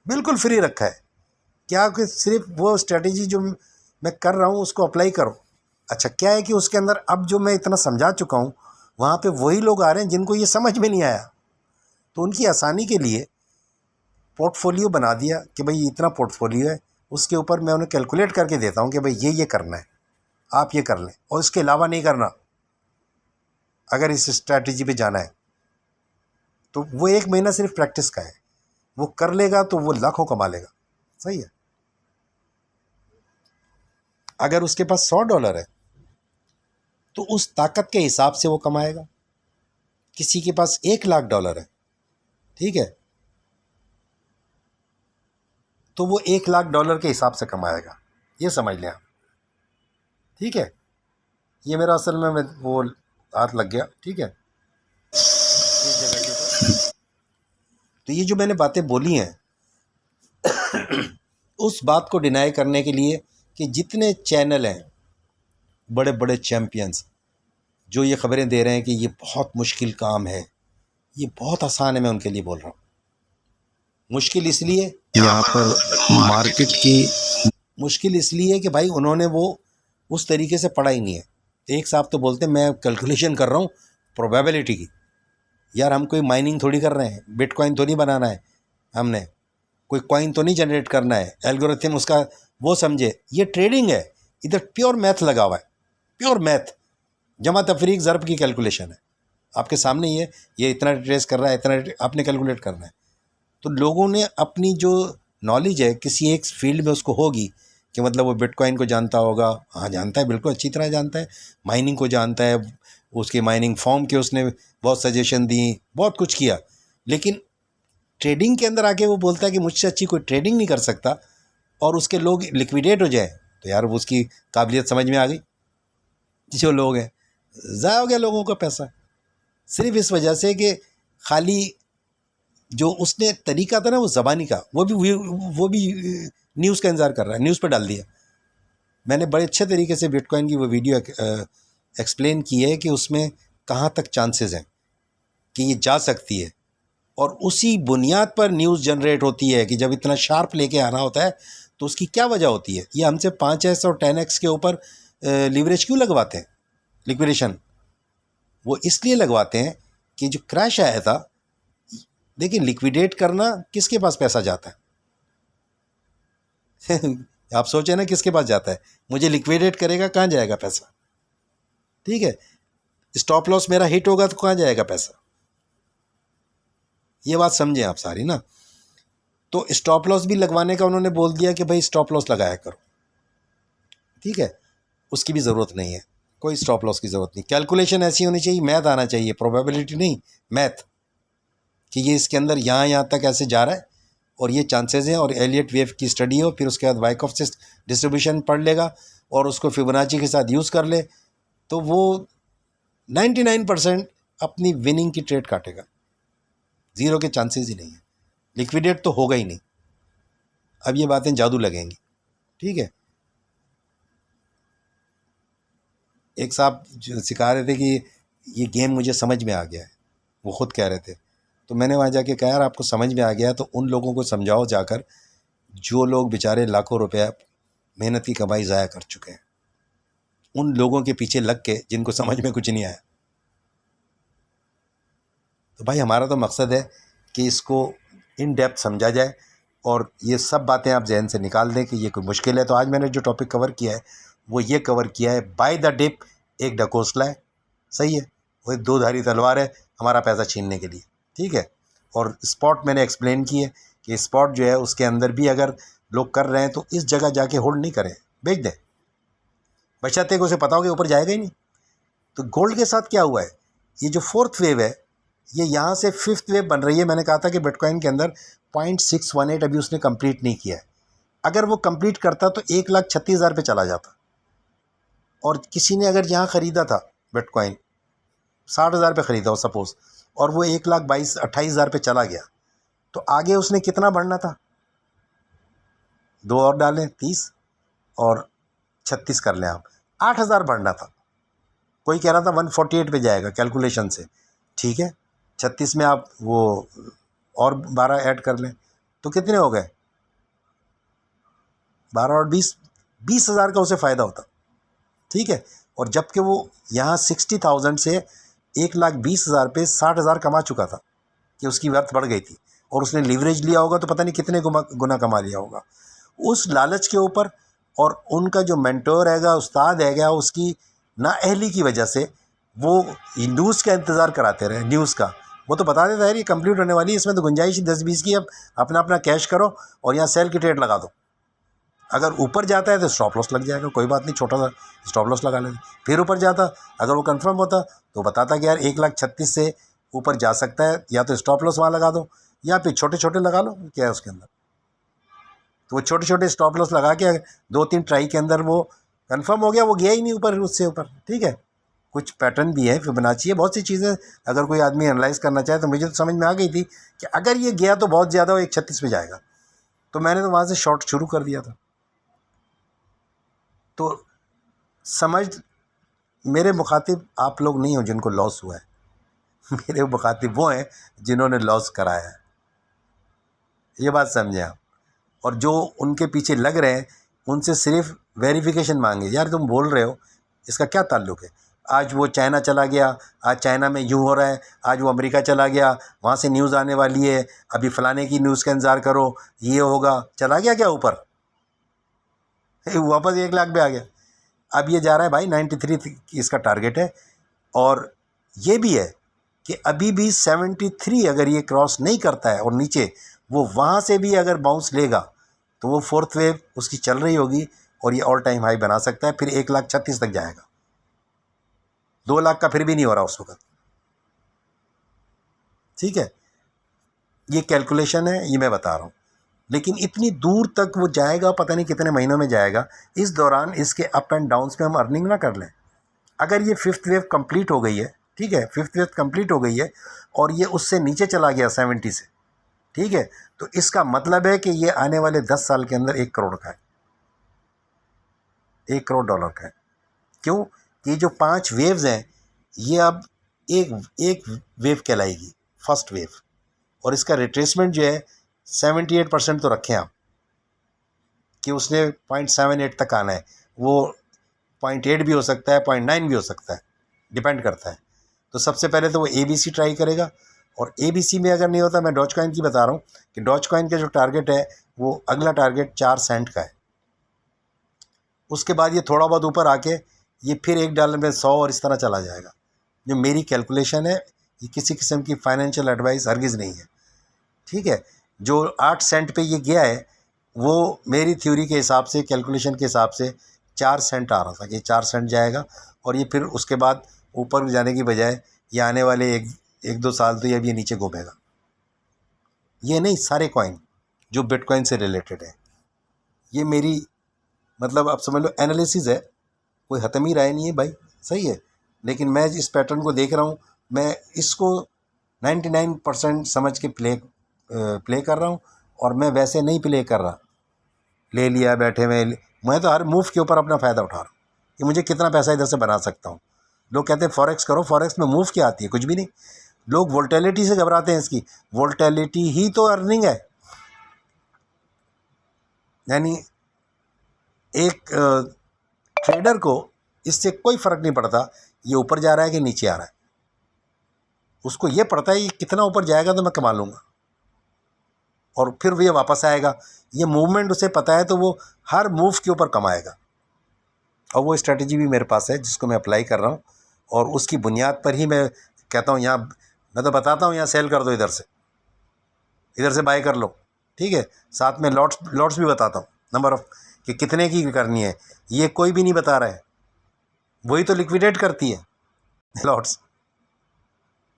बिल्कुल फ्री रखा है। क्या कि सिर्फ वो स्ट्रेटेजी जो मैं कर रहा हूँ उसको अप्लाई करो। अच्छा क्या है कि उसके अंदर अब जो मैं इतना समझा चुका हूँ, वहाँ पे वही लोग आ रहे हैं जिनको ये समझ में नहीं आया, तो उनकी आसानी के लिए पोर्टफोलियो बना दिया कि भाई इतना पोर्टफोलियो है, उसके ऊपर मैं उन्हें कैलकुलेट करके देता हूँ कि भाई ये करना है, आप ये कर लें और इसके अलावा नहीं करना। अगर इस स्ट्रैटेजी पे जाना है तो वो 1 महीना सिर्फ प्रैक्टिस का है, वो कर लेगा तो वो लाखों कमा लेगा। सही है। अगर उसके पास $100 है तो उस ताकत के हिसाब से वो कमाएगा। किसी के पास $1,00,000 है, ठीक है, तो वो $1,00,000 के हिसाब से कमाएगा, ये समझ लें आप। ठीक है, ये मेरा असल में वो हाथ लग गया, ठीक है, इस जगह के ऊपर। तो ये जो मैंने बातें बोली हैं उस बात को डिनाई करने के लिए कि जितने चैनल हैं बड़े बड़े चैम्पियंस जो ये खबरें दे रहे हैं कि ये बहुत मुश्किल काम है, ये बहुत आसान है, मैं उनके लिए बोल रहा हूँ। मुश्किल इसलिए यहाँ पर मार्केट की मुश्किल इसलिए कि भाई उन्होंने वो उस तरीके से पढ़ा ही नहीं है। एक साहब तो बोलते हैं मैं कैलकुलेशन कर रहा हूँ प्रोबेबिलिटी की। यार हम कोई माइनिंग थोड़ी कर रहे हैं, बिटकॉइन तो नहीं बनाना है, हमने कोई कॉइन तो नहीं जनरेट करना है, एल्गोरिथम उसका वो समझे, ये ट्रेडिंग है। इधर प्योर मैथ लगा हुआ है, प्योर मैथ, जमा तफरीक ज़रब की कैलकुलेशन है आपके सामने ही है। ये इतना ट्रेस कर रहा है, इतना आपने कैलकुलेट करना है। तो लोगों ने अपनी जो नॉलेज है किसी एक फील्ड में उसको होगी कि मतलब वो बिटकॉइन को जानता होगा, हाँ जानता है, बिल्कुल अच्छी तरह जानता है, माइनिंग को जानता है, उसके माइनिंग फॉर्म के उसने बहुत सजेशन दी, बहुत कुछ किया, लेकिन ट्रेडिंग के अंदर आके वो बोलता है कि मुझसे अच्छी कोई ट्रेडिंग नहीं कर सकता, और उसके लोग लिक्विडेट हो जाए, तो यार वो उसकी काबिलियत समझ में आ गई। जो लोग हैं, ज़ाया हो गया लोगों का पैसा, सिर्फ इस वजह से कि खाली जो उसने तरीका था ना वो ज़बानी का, वो भी न्यूज़ का इंतज़ार कर रहा है, न्यूज़ पर डाल दिया। मैंने बड़े अच्छे तरीके से बिटकॉइन की वो वीडियो एक्सप्लेन की है कि उसमें कहाँ तक चांसेस हैं कि ये जा सकती है, और उसी बुनियाद पर न्यूज़ जनरेट होती है कि जब इतना शार्प लेके आना होता है तो उसकी क्या वजह होती है। ये हमसे 5x और 10x के ऊपर लीवरेज क्यों लगवाते हैं, लिक्विडेशन वो इसलिए लगवाते हैं कि जो क्रैश आया था, देखिए लिक्विडेट करना किसके पास पैसा जाता है आप सोचें ना किसके पास जाता है, मुझे लिक्विडेट करेगा, कहाँ जाएगा पैसा, ठीक है। स्टॉप लॉस मेरा हिट होगा तो कहाँ जाएगा पैसा, ये बात समझें आप सारी ना। तो स्टॉप लॉस भी लगवाने का उन्होंने बोल दिया कि भाई स्टॉप लॉस लगाया करो, ठीक है, उसकी भी ज़रूरत नहीं है, कोई स्टॉप लॉस की ज़रूरत नहीं। कैलकुलेशन ऐसी होनी चाहिए, मैथ आना चाहिए, प्रोबेबिलिटी नहीं, मैथ, कि ये इसके अंदर यहाँ तक ऐसे जा रहा है और ये चांसेस हैं, और एलियट वेव की स्टडी हो, फिर उसके बाद वाइकॉफ डिस्ट्रीब्यूशन पढ़ लेगा और उसको फिबोनाची के साथ यूज़ कर ले, तो वो 99% अपनी विनिंग की ट्रेड काटेगा, ज़ीरो के चांसेस ही नहीं है, लिक्विडेट तो होगा ही नहीं। अब ये बातें जादू लगेंगी, ठीक है। एक साहब जो सिखा रहे थे कि ये गेम मुझे समझ में आ गया है, वो ख़ुद कह रहे थे, तो मैंने वहाँ जाके कहा यार आपको समझ में आ गया तो उन लोगों को समझाओ जाकर जो लोग बेचारे लाखों रुपया मेहनत की कमाई ज़ाया कर चुके हैं, उन लोगों के पीछे लग के जिनको समझ में कुछ नहीं आया। तो भाई हमारा तो मकसद है कि इसको इन डेप्थ समझा जाए और ये सब बातें आप जहन से निकाल दें कि ये कोई मुश्किल है। तो आज मैंने जो टॉपिक कवर किया है वो ये कवर किया है, बाय द डिप एक ढकोसला है, सही है, वो एक दो धारी तलवार है हमारा पैसा छीनने के लिए, ठीक है। और स्पॉट मैंने एक्सप्लेन की है कि स्पॉट जो है उसके अंदर भी अगर लोग कर रहे हैं तो इस जगह जाके होल्ड नहीं करें, बेच दें, बशर्ते को उसे पता हो कि ऊपर जाएगा ही नहीं। तो गोल्ड के साथ क्या हुआ है, ये जो फोर्थ वेव है ये यहाँ से फिफ्थ वेव बन रही है। मैंने कहा था कि बिटकॉइन के अंदर 0.618 अभी उसने कंप्लीट नहीं किया है, अगर वो कंप्लीट करता तो 1,36,000 पे चला जाता, और किसी ने अगर यहाँ ख़रीदा था बिटकॉइन 60,000 पे ख़रीदा हो सपोज़, और वो 1,28,000 पे चला गया, तो आगे उसने कितना बढ़ना था, दो और डालें 30 और 36 कर लें आप, 8,000 बढ़ना था। कोई कह रहा था 148 पे जाएगा कैलकुलेशन से, ठीक है, 36 में आप वो और 12 ऐड कर लें तो कितने हो गए, 12 और 20,000 का उसे फ़ायदा होता, ठीक है। और जबकि वो यहाँ 60,000 से 1,20,000 पे 60,000 कमा चुका था कि उसकी वर्थ बढ़ गई थी, और उसने लीवरेज लिया होगा तो पता नहीं कितने गुना कमा लिया होगा उस लालच के ऊपर। और उनका जो मेंटोर हैगा, उस्ताद हैगा, उसकी नाअहली की वजह से वो न्यूज़ का इंतज़ार कराते रहे, न्यूज़ का, वो तो बता देता है ये कंप्लीट होने वाली है, इसमें तो गुंजाइश 10-20 की, अब अपना अपना कैश करो और यहाँ सेल की ट्रेड लगा दो, अगर ऊपर जाता है तो स्टॉप लॉस लग जाएगा, कोई बात नहीं, छोटा सा स्टॉप लॉस लगा लेते। फिर ऊपर जाता, अगर वो कंफर्म होता तो बताता कि यार 1,36,000 से ऊपर जा सकता है, या तो स्टॉप लॉस वहाँ लगा दो या फिर छोटे छोटे लगा लो, क्या है उसके अंदर। तो वो छोटे छोटे स्टॉप लॉस लगा के 2-3 ट्राई के अंदर वो कंफर्म हो गया, वो गया ही नहीं ऊपर, उससे ऊपर, ठीक है। कुछ पैटर्न भी है, फिबोनाची है, बहुत सी चीज़ें अगर कोई आदमी एनालाइज़ करना चाहे तो मुझे तो समझ में आ गई थी कि अगर ये गया तो बहुत ज़्यादा वो 1,36 पे जाएगा, तो मैंने तो वहाँ से शॉर्ट शुरू कर दिया था। तो समझ, मेरे मुखातिब आप लोग नहीं हो जिनको लॉस हुआ है मेरे मुखातिब वो हैं जिन्होंने लॉस कराया है, ये बात समझें आप। और जो उनके पीछे लग रहे हैं उनसे सिर्फ वेरिफिकेशन मांगे, यार तुम बोल रहे हो इसका क्या ताल्लुक़ है, आज वो चाइना चला गया, आज चाइना में यूँ हो रहा है, आज वो अमेरिका चला गया, वहाँ से न्यूज़ आने वाली है, अभी फ़लाने की न्यूज़ का इंतज़ार करो, ये होगा। चला गया क्या ऊपर? वापस 1 लाख पे आ गया। अब ये जा रहा है भाई 93 इसका टारगेट है। और ये भी है कि अभी भी 73 अगर ये क्रॉस नहीं करता है और नीचे वो वहाँ से भी अगर बाउंस लेगा तो वो फोर्थ वेव उसकी चल रही होगी और ये ऑल टाइम हाई बना सकता है, फिर 1,36,000 तक जाएगा। 2 लाख का फिर भी नहीं हो रहा उस वक्त। ठीक है, ये कैलकुलेशन है, ये मैं बता रहा हूँ। लेकिन इतनी दूर तक वो जाएगा, पता नहीं कितने महीनों में जाएगा। इस दौरान इसके अप एंड डाउन्स में हम अर्निंग ना कर लें। अगर ये फिफ्थ वेव कंप्लीट हो गई है, ठीक है, फिफ्थ वेव कंप्लीट हो गई है और ये उससे नीचे चला गया 70 से, ठीक है, तो इसका मतलब है कि ये आने वाले 10 साल के अंदर 1 करोड़ का है, 1 करोड़ डॉलर का है। क्यों? ये जो 5 वेव्स हैं ये अब एक एक वेव कहलाएगी, फर्स्ट वेव। और इसका रिट्रेसमेंट जो है 78% तो रखें आप कि उसने 0.78 तक आना है। वो 0.8 भी हो सकता है, 0.9 भी हो सकता है, डिपेंड करता है। तो सबसे पहले तो वो ABC ट्राई करेगा और ABC में अगर नहीं होता, मैं डॉज कॉइन की बता रहा हूँ कि डॉज कॉइन का जो टारगेट है वो अगला टारगेट 4 सेंट का है। उसके बाद ये थोड़ा बहुत ऊपर आके ये फिर $1 में 100 और इस तरह चला जाएगा। जो मेरी कैलकुलेशन है, ये किसी किस्म की फाइनेंशियल एडवाइस हरगिज़ नहीं है, ठीक है। जो 8 सेंट पे ये गया है वो मेरी थ्योरी के हिसाब से, कैलकुलेशन के हिसाब से 4 सेंट आ रहा था कि 4 सेंट जाएगा और ये फिर उसके बाद ऊपर जाने की बजाय ये आने वाले एक दो साल तो ये अभी नीचे घूमेगा। ये नहीं, सारे कॉइन जो बिटकॉइन से रिलेटेड है, ये मेरी मतलब आप समझ लो एनालिसिस है, कोई हतमी राय नहीं है भाई, सही है। लेकिन मैं इस पैटर्न को देख रहा हूँ, मैं इसको 99% समझ के प्ले कर रहा हूँ और मैं वैसे नहीं प्ले कर रहा ले लिया बैठे में। मैं तो हर मूव के ऊपर अपना फ़ायदा उठा रहा हूँ कि मुझे कितना पैसा इधर से बना सकता हूँ। लोग कहते हैं फॉरेक्स करो, फॉरेक्स में मूव क्या आती है? कुछ भी नहीं। लोग वोल्टेलिटी से घबराते हैं, इसकी वोल्टेलिटी ही तो अर्निंग है। यानी एक ट्रेडर को इससे कोई फ़र्क नहीं पड़ता ये ऊपर जा रहा है कि नीचे आ रहा है, उसको ये पड़ता है ये कितना ऊपर जाएगा तो मैं कमा लूँगा और फिर ये वापस आएगा। ये मूवमेंट उसे पता है तो वो हर मूव के ऊपर कमाएगा। और वो स्ट्रेटजी भी मेरे पास है जिसको मैं अप्लाई कर रहा हूँ और उसकी बुनियाद पर ही मैं कहता हूँ यहाँ मैं तो बताता हूँ यहाँ सेल कर दो, इधर से बाय कर लो, ठीक है। साथ में लॉट्स भी बताता हूँ, नंबर ऑफ कि कितने की करनी है, ये कोई भी नहीं बता रहा है, वही तो लिक्विडेट करती है लॉट्स।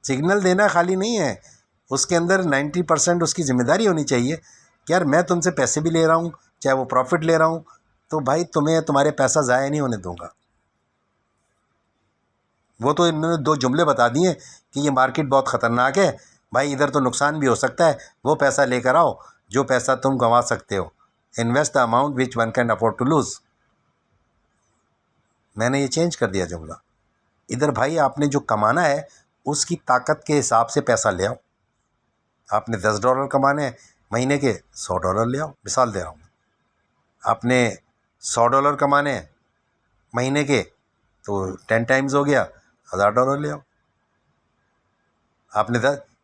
सिग्नल देना खाली नहीं है, उसके अंदर 90% उसकी जिम्मेदारी होनी चाहिए कि यार मैं तुमसे पैसे भी ले रहा हूँ, चाहे वो प्रॉफिट ले रहा हूँ, तो भाई तुम्हें तुम्हारे पैसा ज़ाया नहीं होने दूंगा। वो तो इन्होंने 2 जुमले बता दिए कि ये मार्केट बहुत ख़तरनाक है भाई, इधर तो नुकसान भी हो सकता है, वो पैसा लेकर आओ जो पैसा तुम गंवा सकते हो, invest the amount which one can afford to lose. मैंने ये चेंज कर दिया जुमला। इधर भाई आपने जो कमाना है उसकी ताकत के हिसाब से पैसा ले आओ। आपने $10 कमाने हैं महीने के, $100 ले आओ, मिसाल दे रहा हूँ। आपने $100 कमाने हैं महीने के तो 10 टाइम्स हो गया, $1000 ले आओ। आपने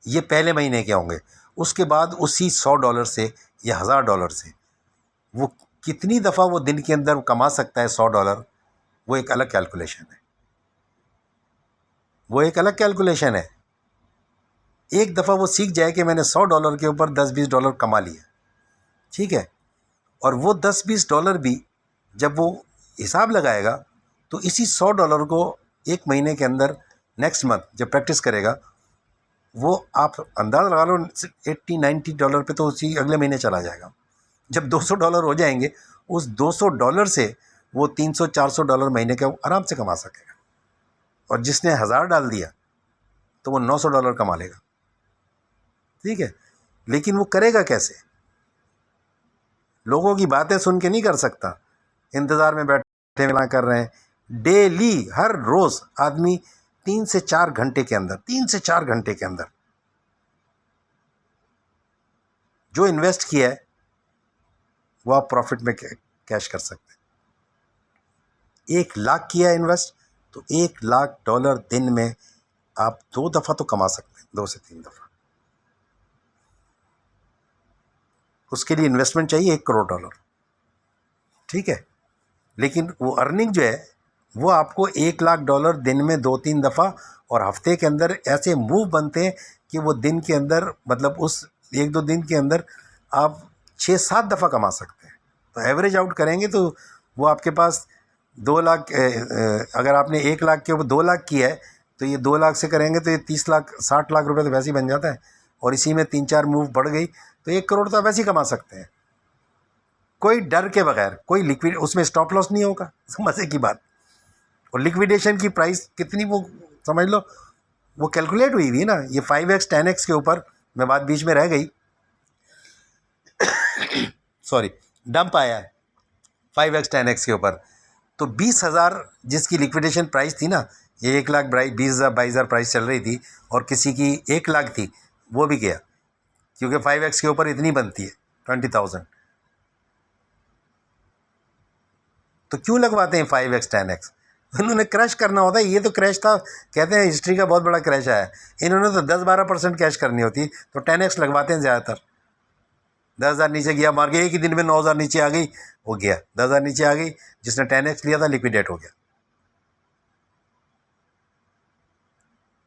ये पहले महीने के होंगे, उसके बाद उसी $100 से या $1000 से वो कितनी दफ़ा वो दिन के अंदर कमा सकता है $100, वो एक अलग कैलकुलेशन है, वो एक अलग कैलकुलेशन है। एक दफ़ा वो सीख जाए कि मैंने $100 के ऊपर $10-20 कमा लिया, ठीक है, और वो $10-20 भी जब वो हिसाब लगाएगा तो इसी $100 को एक महीने के अंदर नेक्स्ट मंथ जब प्रैक्टिस करेगा, वो आप अंदाज़ा लगा लो $80-90 पे तो उसी अगले महीने चला जाएगा। जब $200 हो जाएंगे, उस $200 से वो $300-400 महीने का आराम से कमा सकेगा। और जिसने 1000 डाल दिया तो वो $900 कमा लेगा, ठीक है। लेकिन वो करेगा कैसे? लोगों की बातें सुन के नहीं कर सकता, इंतज़ार में बैठे ना कर रहे हैं। डेली हर रोज़ आदमी 3 से 4 घंटे के अंदर, 3 से 4 घंटे के अंदर जो इन्वेस्ट किया है वो आप प्रॉफिट में कैश कर सकते हैं। 1 लाख किया है इन्वेस्ट, तो $1 लाख दिन में आप 2 दफ़ा तो कमा सकते हैं, 2 से 3 दफ़ा। उसके लिए इन्वेस्टमेंट चाहिए $1 करोड़, ठीक है। लेकिन वो अर्निंग जो है वो आपको $1 लाख दिन में 2-3 दफ़ा और हफ्ते के अंदर ऐसे मूव बनते हैं कि वो दिन के अंदर, मतलब उस 1-2 दिन के अंदर आप 6-7 दफ़ा कमा सकते हैं। तो एवरेज आउट करेंगे तो वो आपके पास 2 लाख, अगर आपने 1 लाख के ऊपर 2 लाख किया है तो ये 2 लाख से करेंगे तो ये 30 लाख 60 लाख रुपए तो वैसे ही बन जाता है। और इसी में 3-4 मूव बढ़ गई तो 1 करोड़ तो आप वैसे ही कमा सकते हैं, कोई डर के बगैर। कोई लिक्विड, उसमें स्टॉप लॉस नहीं होगा, मजे की बात। और लिक्विडेशन की प्राइस कितनी, वो समझ लो वो कैलकुलेट हुई थी ना। ये 5x 10x के ऊपर, मैं बात बीच में रह गई, सॉरी, डंप आया है 5x 10x के ऊपर। तो 20,000 जिसकी लिक्विडेशन प्राइस थी ना, ये 1 लाख 20,000 22,000 प्राइस चल रही थी और किसी की 1 लाख थी, वो भी गया, क्योंकि 5x के ऊपर इतनी बनती है 20,000। तो क्यों लगवाते हैं 5x 10x? उन्होंने क्रैश करना होता है। ये तो क्रैश था, कहते हैं हिस्ट्री का बहुत बड़ा क्रैश आया है। इन्होंने तो 10-12% कैश करनी होती, तो 10x लगवाते हैं ज़्यादातर। 10,000 नीचे गया मार गया, एक ही दिन में 9,000 नीचे आ गई, वो गया। 10,000 नीचे आ गई, जिसने 10x लिया था लिक्विडेट हो गया।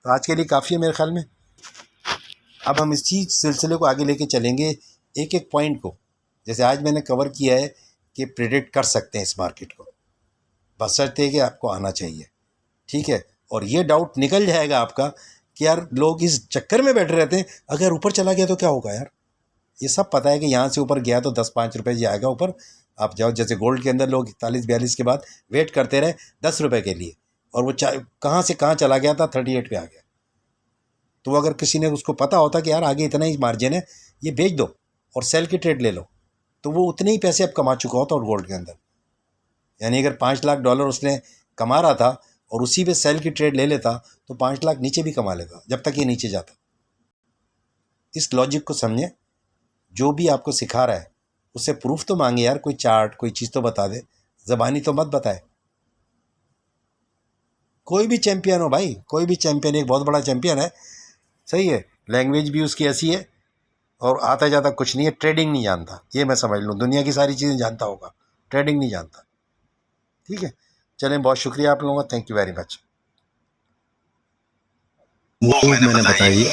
तो आज के लिए काफ़ी है मेरे ख्याल में। अब हम इसी सिलसिले को आगे लेके चलेंगे, एक एक पॉइंट को। जैसे आज मैंने कवर किया है कि प्रेडिक्ट कर सकते हैं इस मार्केट को, बशर्ते कि आपको आना चाहिए, ठीक है। और ये डाउट निकल जाएगा आपका कि यार लोग इस चक्कर में बैठे रहते हैं, अगर ऊपर चला गया तो क्या होगा यार। ये सब पता है कि यहाँ से ऊपर गया तो 10-5 रुपये जाएगा ऊपर, आप जाओ। जैसे गोल्ड के अंदर लोग 41-42 के बाद वेट करते रहे 10 रुपये के लिए, और वो कहाँ से कहाँ चला गया था, 38 पे आ गया। तो अगर किसी ने उसको पता होता कि यार आगे इतना ही मार्जिन है, ये बेच दो और सेल की ट्रेड ले लो, तो वो उतने ही पैसे अब कमा चुका होता और गोल्ड के अंदर। यानी अगर $5 लाख उसने कमा रहा था और उसी पे सेल की ट्रेड ले लेता तो 5 लाख नीचे भी कमा लेता, जब तक ये नीचे जाता। इस लॉजिक को समझें। जो भी आपको सिखा रहा है उससे प्रूफ तो मांगे यार, कोई चार्ट कोई चीज़ तो बता दे, ज़बानी तो मत बताए। कोई भी चैंपियन हो भाई, कोई भी चैंपियन एक बहुत बड़ा चैंपियन है, सही है, लैंग्वेज भी उसकी ऐसी है और आता जाता कुछ नहीं है, ट्रेडिंग नहीं जानता, ये मैं समझ लूँ। दुनिया की सारी चीज़ें जानता होगा, ट्रेडिंग नहीं जानता, ठीक है। चलें, बहुत शुक्रिया आप लोगों का, थैंक यू वेरी मच। वो मैंने बताई